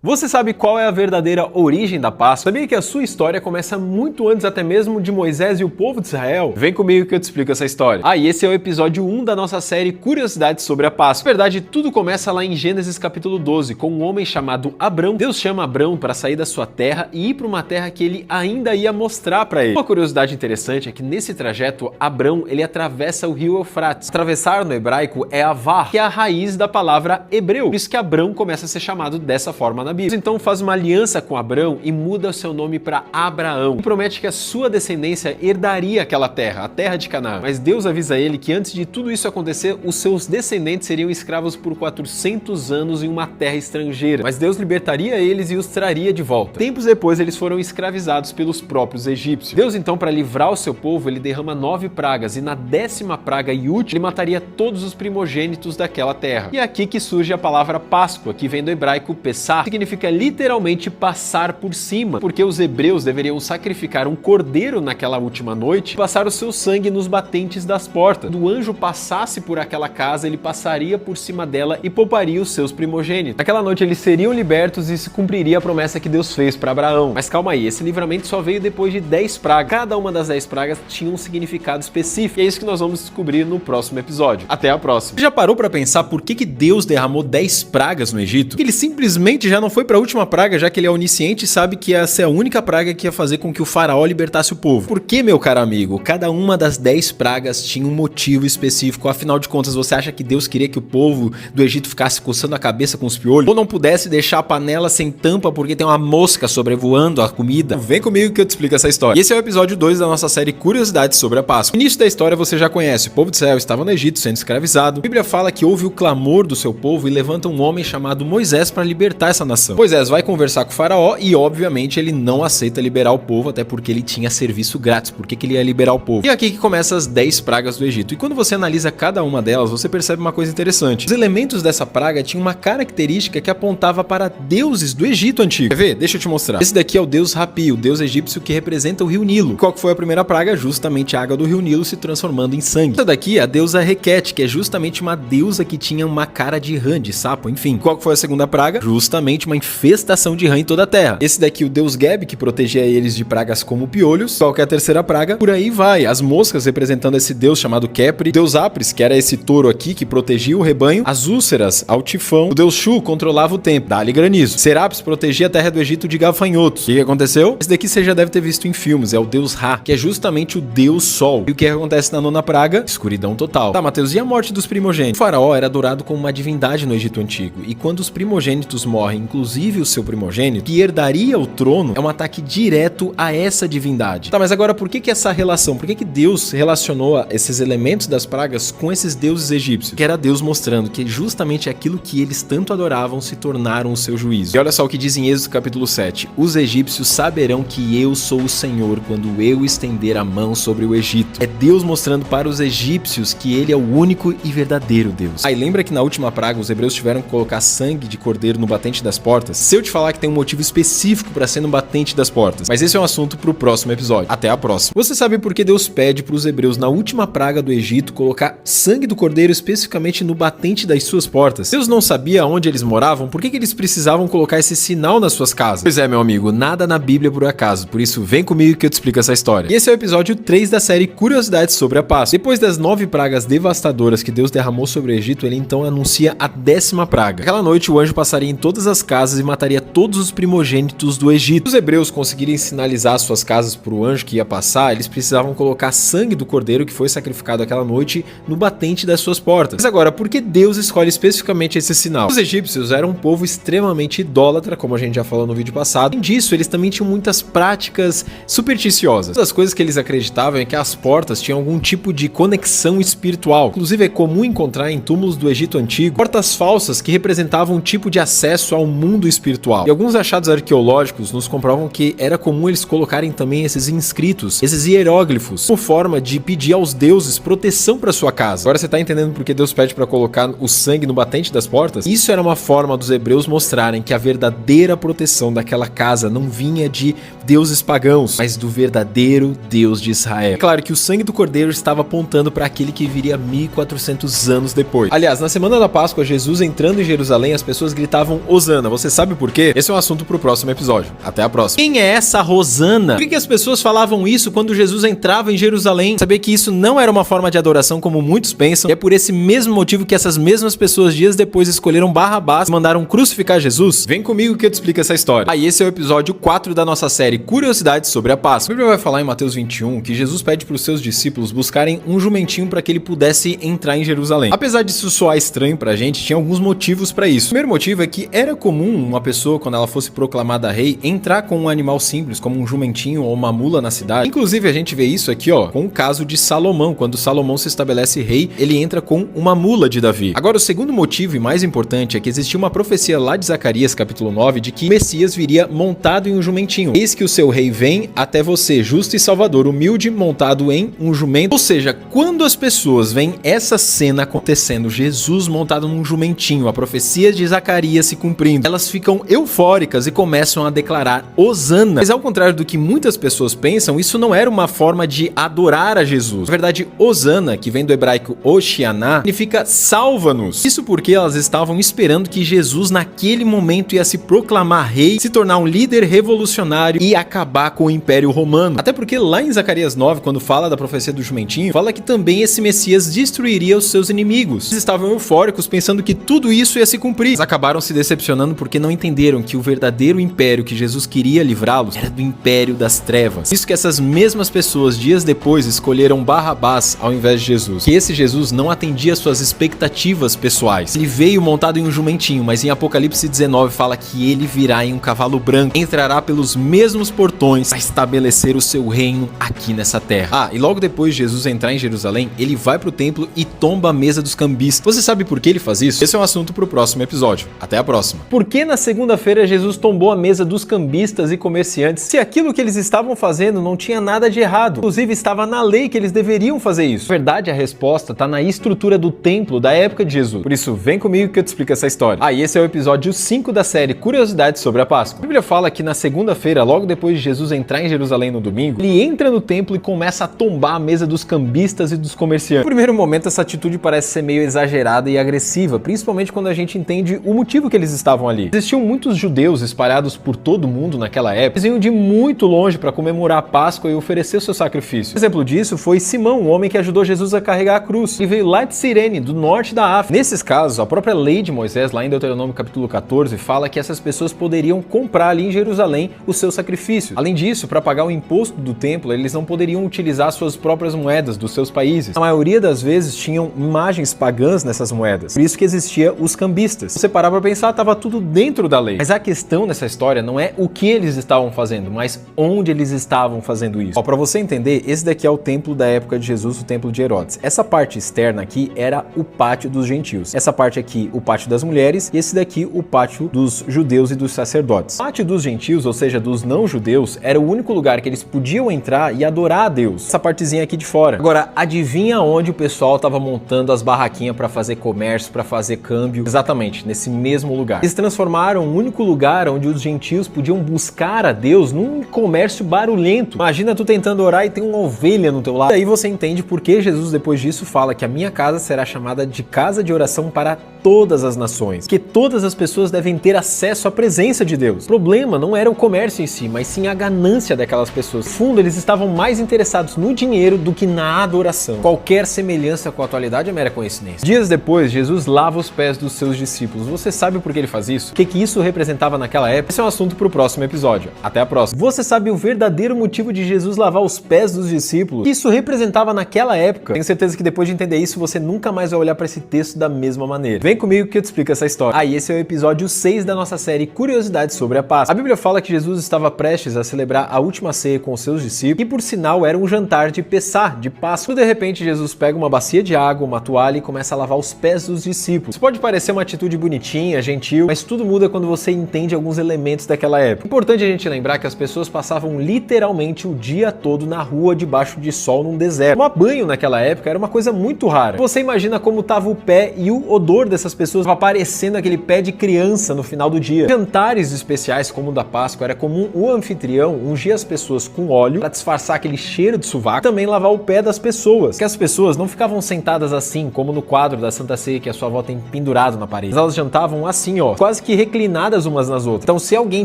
Você sabe qual é a verdadeira origem da Páscoa? Sabia que a sua história começa muito antes até mesmo de Moisés e o povo de Israel? Vem comigo que eu te explico essa história. E esse é o episódio 1 da nossa série Curiosidades sobre a Páscoa. Na verdade, tudo começa lá em Gênesis capítulo 12, com um homem chamado Abrão. Deus chama Abrão para sair da sua terra e ir para uma terra que ele ainda ia mostrar para ele. Uma curiosidade interessante é que nesse trajeto, Abrão, ele atravessa o rio Eufrates. Atravessar no hebraico é avar, que é a raiz da palavra hebreu. Por isso que Abrão começa a ser chamado dessa forma na Bíblia. Então faz uma aliança com Abrão e muda o seu nome para Abraão. E promete que a sua descendência herdaria aquela terra, a terra de Canaã. Mas Deus avisa ele que antes de tudo isso acontecer, os seus descendentes seriam escravos por 400 anos em uma terra estrangeira. Mas Deus libertaria eles e os traria de volta. Tempos depois, eles foram escravizados pelos próprios egípcios. Deus, então, para livrar o seu povo, ele derrama 9 pragas e na 10ª praga e última, ele mataria todos os primogênitos daquela terra. E é aqui que surge a palavra Páscoa, que vem do hebraico Pessah, significa literalmente passar por cima, porque os hebreus deveriam sacrificar um cordeiro naquela última noite e passar o seu sangue nos batentes das portas. Quando o anjo passasse por aquela casa, ele passaria por cima dela e pouparia os seus primogênitos. Naquela noite eles seriam libertos e se cumpriria a promessa que Deus fez para Abraão. Mas calma aí, esse livramento só veio depois de 10 pragas. Cada uma das 10 pragas tinha um significado específico. E é isso que nós vamos descobrir no próximo episódio. Até a próxima. Você já parou para pensar por que Deus derramou 10 pragas no Egito? Porque ele simplesmente já não foi para a última praga, já que ele é onisciente e sabe que essa é a única praga que ia fazer com que o faraó libertasse o povo. Por que, meu caro amigo? Cada uma das 10 pragas tinha um motivo específico. Afinal de contas, você acha que Deus queria que o povo do Egito ficasse coçando a cabeça com os piolhos? Ou não pudesse deixar a panela sem tampa porque tem uma mosca sobrevoando a comida? Vem comigo que eu te explico essa história. E esse é o episódio 2 da nossa série Curiosidades sobre a Páscoa. O início da história você já conhece. O povo de Israel estava no Egito sendo escravizado. A Bíblia fala que houve o clamor do seu povo e levanta um homem chamado Moisés para libertar essa nação. Moisés vai conversar com o faraó e, obviamente, ele não aceita liberar o povo, até porque ele tinha serviço grátis. Por que ele ia liberar o povo? E é aqui que começa as 10 pragas do Egito. E quando você analisa cada uma delas, você percebe uma coisa interessante. Os elementos dessa praga tinham uma característica que apontava para deuses do Egito antigo. Quer ver? Deixa eu te mostrar. Esse daqui é o deus Hapi, o deus egípcio que representa o rio Nilo. Qual que foi a primeira praga? Justamente a água do rio Nilo se transformando em sangue. Essa daqui é a deusa Requete, que é justamente uma deusa que tinha uma cara de rã, de sapo, enfim. Qual que foi a segunda praga? Justamente uma infestação de rã em toda a terra. Esse daqui, o deus Geb, que protegia eles de pragas como piolhos. Qual que é a terceira praga? Por aí vai. As moscas representando esse deus chamado Kepri. O deus Apris, que era esse touro aqui que protegia o rebanho. As úlceras, ao tifão. O deus Shu controlava o tempo, dá-lhe granizo. Serapis protegia a terra do Egito de gafanhotos. O que aconteceu? Esse daqui você já deve ter visto em filmes. É o deus Ra, que é justamente o deus Sol. E o que acontece na nona praga? Escuridão total. Tá, Mateus, e a morte dos primogênitos? O faraó era adorado como uma divindade no Egito antigo. E quando os primogênitos morrem, inclusive o seu primogênito, que herdaria o trono, é um ataque direto a essa divindade. Tá, mas agora por que essa relação? Por que Deus relacionou esses elementos das pragas com esses deuses egípcios? Que era Deus mostrando que justamente aquilo que eles tanto adoravam se tornaram o seu juízo. E olha só o que diz em Êxodo capítulo 7. Os egípcios saberão que eu sou o Senhor quando eu estender a mão sobre o Egito. É Deus mostrando para os egípcios que ele é o único e verdadeiro Deus. Aí lembra que na última praga os hebreus tiveram que colocar sangue de cordeiro no batente das portas? Se eu te falar que tem um motivo específico para ser no batente das portas, mas esse é um assunto pro próximo episódio. Até a próxima. Você sabe por que Deus pede para os hebreus na última praga do Egito colocar sangue do cordeiro especificamente no batente das suas portas? Deus não sabia onde eles moravam? Por que eles precisavam colocar esse sinal nas suas casas? Pois é, meu amigo, nada na Bíblia por acaso, por isso vem comigo que eu te explico essa história. E esse é o episódio 3 da série Curiosidades sobre a Páscoa. Depois das 9 pragas devastadoras que Deus derramou sobre o Egito, ele então anuncia a 10ª praga. Aquela noite o anjo passaria em todas as casas e mataria todos os primogênitos do Egito. Se os hebreus conseguirem sinalizar suas casas para o anjo que ia passar, eles precisavam colocar sangue do cordeiro que foi sacrificado aquela noite no batente das suas portas. Mas agora, por que Deus escolhe especificamente esse sinal? Os egípcios eram um povo extremamente idólatra, como a gente já falou no vídeo passado. Além disso, eles também tinham muitas práticas supersticiosas. Uma das coisas que eles acreditavam é que as portas tinham algum tipo de conexão espiritual. Inclusive, é comum encontrar em túmulos do Egito antigo portas falsas que representavam um tipo de acesso ao mundo espiritual. E alguns achados arqueológicos nos comprovam que era comum eles colocarem também esses inscritos, esses hieróglifos, como forma de pedir aos deuses proteção para sua casa. Agora você tá entendendo por que Deus pede para colocar o sangue no batente das portas? Isso era uma forma dos hebreus mostrarem que a verdadeira proteção daquela casa não vinha de deuses pagãos, mas do verdadeiro Deus de Israel. É claro que o sangue do cordeiro estava apontando para aquele que viria 1400 anos depois. Aliás, na semana da Páscoa, Jesus entrando em Jerusalém, as pessoas gritavam Hosana, você sabe por quê? Esse é um assunto pro próximo episódio. Até a próxima. Quem é essa Rosana? Por que as pessoas falavam isso quando Jesus entrava em Jerusalém? Saber que isso não era uma forma de adoração como muitos pensam, e é por esse mesmo motivo que essas mesmas pessoas dias depois escolheram Barrabás e mandaram crucificar Jesus? Vem comigo que eu te explico essa história. Aí esse é o episódio 4 da nossa série Curiosidades sobre a Páscoa. A Bíblia vai falar em Mateus 21 que Jesus pede para os seus discípulos buscarem um jumentinho para que ele pudesse entrar em Jerusalém. Apesar disso soar estranho pra gente, tinha alguns motivos para isso. O primeiro motivo é que era comum uma pessoa, quando ela fosse proclamada rei, entrar com um animal simples, como um jumentinho ou uma mula na cidade. Inclusive a gente vê isso aqui, ó, com o caso de Salomão. Quando Salomão se estabelece rei, ele entra com uma mula de Davi. Agora, o segundo motivo e mais importante é que existia uma profecia lá de Zacarias, capítulo 9, de que o Messias viria montado em um jumentinho. Eis que o seu rei vem até você, justo e salvador, humilde, montado em um jumento. Ou seja, quando as pessoas veem essa cena acontecendo, Jesus montado num jumentinho, a profecia de Zacarias se cumprindo, elas ficam eufóricas e começam a declarar Hosana. Mas ao contrário do que muitas pessoas pensam, isso não era uma forma de adorar a Jesus. Na verdade, Hosana, que vem do hebraico Oshianá, significa salva-nos. Isso porque elas estavam esperando que Jesus naquele momento ia se proclamar rei, se tornar um líder revolucionário e acabar com o Império Romano. Até porque lá em Zacarias 9, quando fala da profecia do jumentinho, fala que também esse Messias destruiria os seus inimigos. Eles estavam eufóricos pensando que tudo isso ia se cumprir. Eles acabaram se decepcionando porque não entenderam que o verdadeiro império que Jesus queria livrá-los era do império das trevas. Isso que essas mesmas pessoas dias depois escolheram Barrabás ao invés de Jesus. Que esse Jesus não atendia suas expectativas pessoais. Ele veio montado em um jumentinho, mas em Apocalipse 19 fala que ele virá em um cavalo branco, entrará pelos mesmos portões para estabelecer o seu reino aqui nessa terra. E logo depois de Jesus entrar em Jerusalém, ele vai pro templo e tomba a mesa dos cambistas. Você sabe por que ele faz isso? Esse é um assunto pro próximo episódio. Até a próxima. Por que na segunda-feira Jesus tombou a mesa dos cambistas e comerciantes, se aquilo que eles estavam fazendo não tinha nada de errado? Inclusive estava na lei que eles deveriam fazer isso. Na verdade, a resposta está na estrutura do templo da época de Jesus. Por isso, vem comigo que eu te explico essa história. E esse é o episódio 5 da série Curiosidades sobre a Páscoa. A Bíblia fala que na segunda-feira, logo depois de Jesus entrar em Jerusalém no domingo, ele entra no templo e começa a tombar a mesa dos cambistas e dos comerciantes. No primeiro momento, essa atitude parece ser meio exagerada e agressiva, principalmente quando a gente entende o motivo que eles estavam ali. Existiam muitos judeus espalhados por todo o mundo naquela época. Eles vinham de muito longe para comemorar a Páscoa e oferecer o seu sacrifício. Um exemplo disso foi Simão, o homem que ajudou Jesus a carregar a cruz. Ele veio lá de Cirene, do norte da África. Nesses casos, a própria lei de Moisés, lá em Deuteronômio capítulo 14, fala que essas pessoas poderiam comprar ali em Jerusalém o seu sacrifício. Além disso, para pagar o imposto do templo, eles não poderiam utilizar suas próprias moedas dos seus países. A maioria das vezes tinham imagens pagãs nessas moedas. Por isso que existia os cambistas. Se você parar para pensar, estava tudo dentro da lei. Mas a questão nessa história não é o que eles estavam fazendo, mas onde eles estavam fazendo isso. Para você entender, esse daqui é o templo da época de Jesus, o templo de Herodes. Essa parte externa aqui era o pátio dos gentios. Essa parte aqui, o pátio das mulheres, e esse daqui, o pátio dos judeus e dos sacerdotes. O pátio dos gentios, ou seja, dos não-judeus, era o único lugar que eles podiam entrar e adorar a Deus. Essa partezinha aqui de fora. Agora, adivinha onde o pessoal estava montando as barraquinhas para fazer comércio, para fazer câmbio? Exatamente, nesse mesmo lugar. Eles transformaram o único lugar onde os gentios podiam buscar a Deus num comércio barulhento. Imagina tu tentando orar e tem uma ovelha no teu lado. E aí você entende por que Jesus depois disso fala que a minha casa será chamada de casa de oração para todas as nações, que todas as pessoas devem ter acesso à presença de Deus. O problema não era o comércio em si, mas sim a ganância daquelas pessoas. No fundo, eles estavam mais interessados no dinheiro do que na adoração. Qualquer semelhança com a atualidade é mera coincidência. Dias depois, Jesus lava os pés dos seus discípulos. Você sabe por que ele faz isso? O que isso representava naquela época? Esse é um assunto para o próximo episódio. Até a próxima. Você sabe o verdadeiro motivo de Jesus lavar os pés dos discípulos? O que isso representava naquela época? Tenho certeza que depois de entender isso, você nunca mais vai olhar para esse texto da mesma maneira. Vem comigo que eu te explico essa história. E esse é o episódio 6 da nossa série Curiosidades sobre a Páscoa. A Bíblia fala que Jesus estava prestes a celebrar a última ceia com os seus discípulos, e por sinal era um jantar de Pessah, de Páscoa. De repente, Jesus pega uma bacia de água, uma toalha e começa a lavar os pés dos discípulos. Isso pode parecer uma atitude bonitinha, gentil, mas tudo muda quando você entende alguns elementos daquela época. Importante a gente lembrar que as pessoas passavam literalmente o dia todo na rua debaixo de sol num deserto. Tomar banho naquela época era uma coisa muito rara. Você imagina como estava o pé e o odor dessas pessoas, aparecendo aquele pé de criança no final do dia. Em jantares especiais como o da Páscoa, era comum o anfitrião ungir as pessoas com óleo para disfarçar aquele cheiro de sovaco, também lavar o pé das pessoas. Que as pessoas não ficavam sentadas assim, como no quadro da Santa Ceia que a sua avó tem pendurado na parede. Mas elas jantavam assim, ó, quase quase que reclinadas umas nas outras. Então se alguém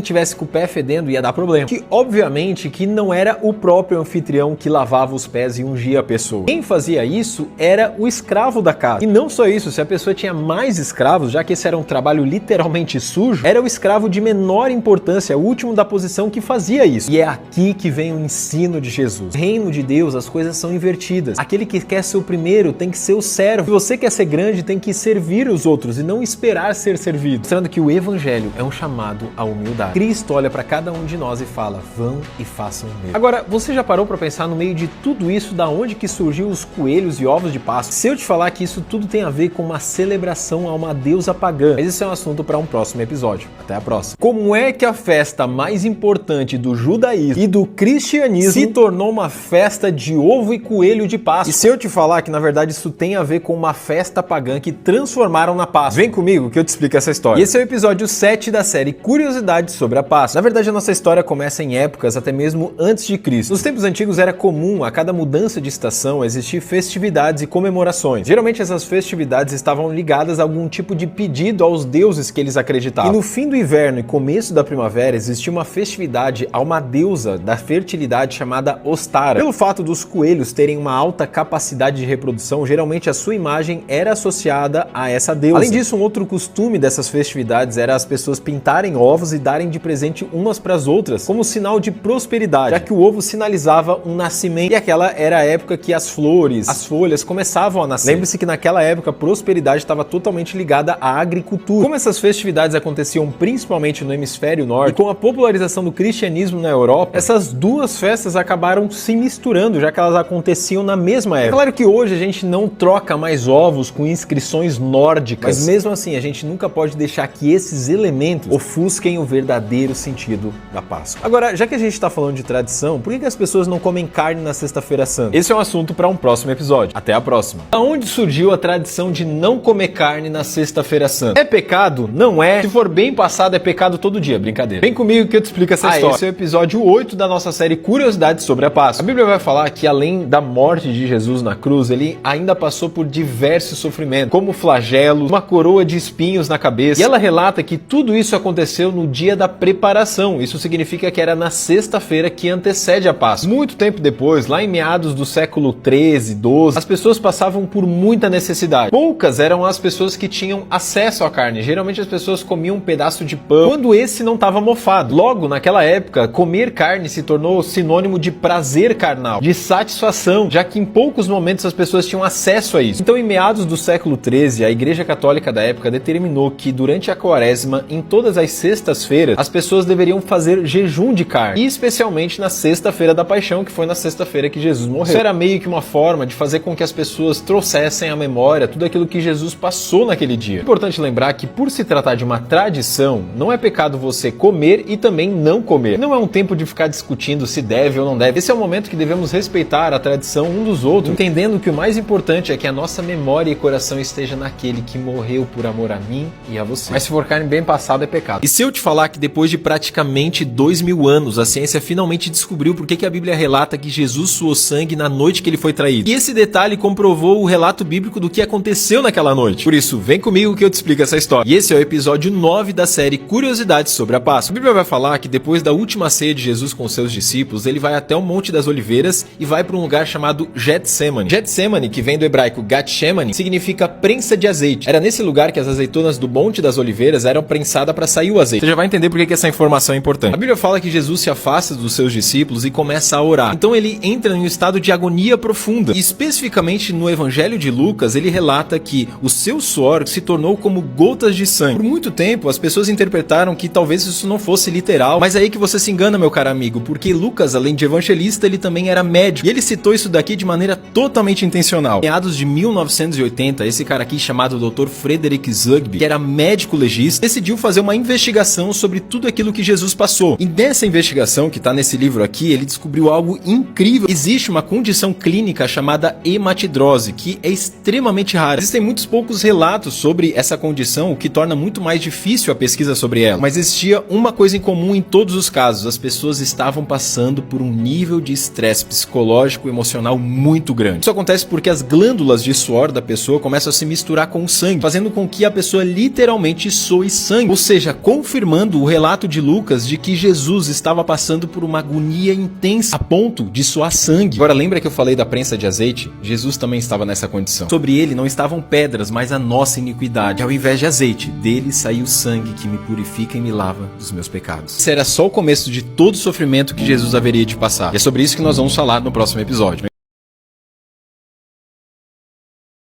tivesse com o pé fedendo ia dar problema. Que obviamente que não era o próprio anfitrião que lavava os pés e ungia a pessoa. Quem fazia isso era o escravo da casa. E não só isso, se a pessoa tinha mais escravos, já que esse era um trabalho literalmente sujo, era o escravo de menor importância, o último da posição que fazia isso. E é aqui que vem o ensino de Jesus. No reino de Deus as coisas são invertidas. Aquele que quer ser o primeiro tem que ser o servo. Se você quer ser grande, tem que servir os outros e não esperar ser servido. Mostrando que o evangelho é um chamado à humildade. Cristo olha para cada um de nós e fala: vão e façam o mesmo. Agora, você já parou para pensar no meio de tudo isso, da onde que surgiu os coelhos e ovos de Páscoa? Se eu te falar que isso tudo tem a ver com uma celebração a uma deusa pagã, mas isso é um assunto para um próximo episódio. Até a próxima. Como é que a festa mais importante do judaísmo e do cristianismo se tornou uma festa de ovo e coelho de Páscoa? E se eu te falar que na verdade isso tem a ver com uma festa pagã que transformaram na Páscoa? Vem comigo que eu te explico essa história. E esse é o episódio 7 da série Curiosidades sobre a Páscoa. Na verdade, a nossa história começa em épocas até mesmo antes de Cristo. Nos tempos antigos era comum a cada mudança de estação existir festividades e comemorações. Geralmente essas festividades estavam ligadas a algum tipo de pedido aos deuses que eles acreditavam. E no fim do inverno e começo da primavera existia uma festividade a uma deusa da fertilidade chamada Ostara. Pelo fato dos coelhos terem uma alta capacidade de reprodução, geralmente a sua imagem era associada a essa deusa. Além disso, um outro costume dessas festividades era as pessoas pintarem ovos e darem de presente umas para as outras, como sinal de prosperidade, já que o ovo sinalizava um nascimento, e aquela era a época que as flores, as folhas começavam a nascer. Lembre-se que naquela época a prosperidade estava totalmente ligada à agricultura. Como essas festividades aconteciam principalmente no hemisfério norte, e com a popularização do cristianismo na Europa, essas duas festas acabaram se misturando, já que elas aconteciam na mesma época. É claro que hoje a gente não troca mais ovos com inscrições nórdicas, mas mesmo assim a gente nunca pode deixar que esses elementos ofusquem o verdadeiro sentido da Páscoa. Agora, já que a gente está falando de tradição, por que as pessoas não comem carne na Sexta-feira Santa? Esse é um assunto para um próximo episódio. Até a próxima. Aonde surgiu a tradição de não comer carne na Sexta-feira Santa? É pecado? Não é. Se for bem passado, é pecado todo dia. Brincadeira. Vem comigo que eu te explico essa história. Esse é o episódio 8 da nossa série Curiosidades sobre a Páscoa. A Bíblia vai falar que além da morte de Jesus na cruz, ele ainda passou por diversos sofrimentos, como flagelos, uma coroa de espinhos na cabeça. E ela relata que tudo isso aconteceu no dia da preparação. Isso significa que era na sexta-feira que antecede a Páscoa. Muito tempo depois, lá em meados do século 13, 12, as pessoas passavam por muita necessidade. Poucas eram as pessoas que tinham acesso à carne. Geralmente as pessoas comiam um pedaço de pão quando esse não estava mofado. Logo, naquela época, comer carne se tornou sinônimo de prazer carnal, de satisfação, já que em poucos momentos as pessoas tinham acesso a isso. Então, em meados do século 13, a Igreja Católica da época determinou que durante a Quaresma, em todas as sextas-feiras, as pessoas deveriam fazer jejum de carne, e especialmente na Sexta-feira da Paixão, que foi na sexta-feira que Jesus morreu. Isso era meio que uma forma de fazer com que as pessoas trouxessem à memória tudo aquilo que Jesus passou naquele dia. É importante lembrar que, por se tratar de uma tradição, não é pecado você comer e também não comer. Não é um tempo de ficar discutindo se deve ou não deve. Esse é o momento que devemos respeitar a tradição um dos outros, entendendo que o mais importante é que a nossa memória e coração esteja naquele que morreu por amor a mim e a você. Mas se for carne bem passada, é pecado. E se eu te falar que depois de praticamente 2000 anos, a ciência finalmente descobriu por que a Bíblia relata que Jesus suou sangue na noite que ele foi traído. E esse detalhe comprovou o relato bíblico do que aconteceu naquela noite. Por isso, vem comigo que eu te explico essa história. E esse é o episódio 9 da série Curiosidades sobre a Páscoa. A Bíblia vai falar que depois da última ceia de Jesus com seus discípulos, ele vai até o Monte das Oliveiras e vai para um lugar chamado Getsemane. Getsemane, que vem do hebraico Gatshemane, significa prensa de azeite. Era nesse lugar que as azeitonas do Monte das Oliveiras eram prensadas para sair o azeite. Você já vai entender por que essa informação é importante. A Bíblia fala que Jesus se afasta dos seus discípulos e começa a orar. Então ele entra em um estado de agonia profunda. E especificamente no Evangelho de Lucas, ele relata que o seu suor se tornou como gotas de sangue. Por muito tempo, as pessoas interpretaram que talvez isso não fosse literal, mas é aí que você se engana, meu caro amigo, porque Lucas, além de evangelista, ele também era médico. E ele citou isso daqui de maneira totalmente intencional. Em meados de 1980, esse cara aqui, chamado Dr. Frederick Zugby, que era médico legista, decidiu fazer uma investigação sobre tudo aquilo que Jesus passou. E nessa investigação, que está nesse livro aqui, ele descobriu algo incrível. Existe uma condição clínica chamada hematidrose, que é extremamente rara. Existem muitos poucos relatos sobre essa condição, o que torna muito mais difícil a pesquisa sobre ela. Mas existia uma coisa em comum em todos os casos: as pessoas estavam passando por um nível de estresse psicológico e emocional muito grande. Isso acontece porque as glândulas de suor da pessoa começam a se misturar com o sangue, fazendo com que a pessoa literalmente suor e sangue, ou seja, confirmando o relato de Lucas de que Jesus estava passando por uma agonia intensa a ponto de suar sangue. Agora lembra que eu falei da prensa de azeite? Jesus também estava nessa condição. Sobre ele não estavam pedras, mas a nossa iniquidade. Ao invés de azeite, dele saiu sangue que me purifica e me lava dos meus pecados. Esse era só o começo de todo o sofrimento que Jesus haveria de passar. E é sobre isso que nós vamos falar no próximo episódio.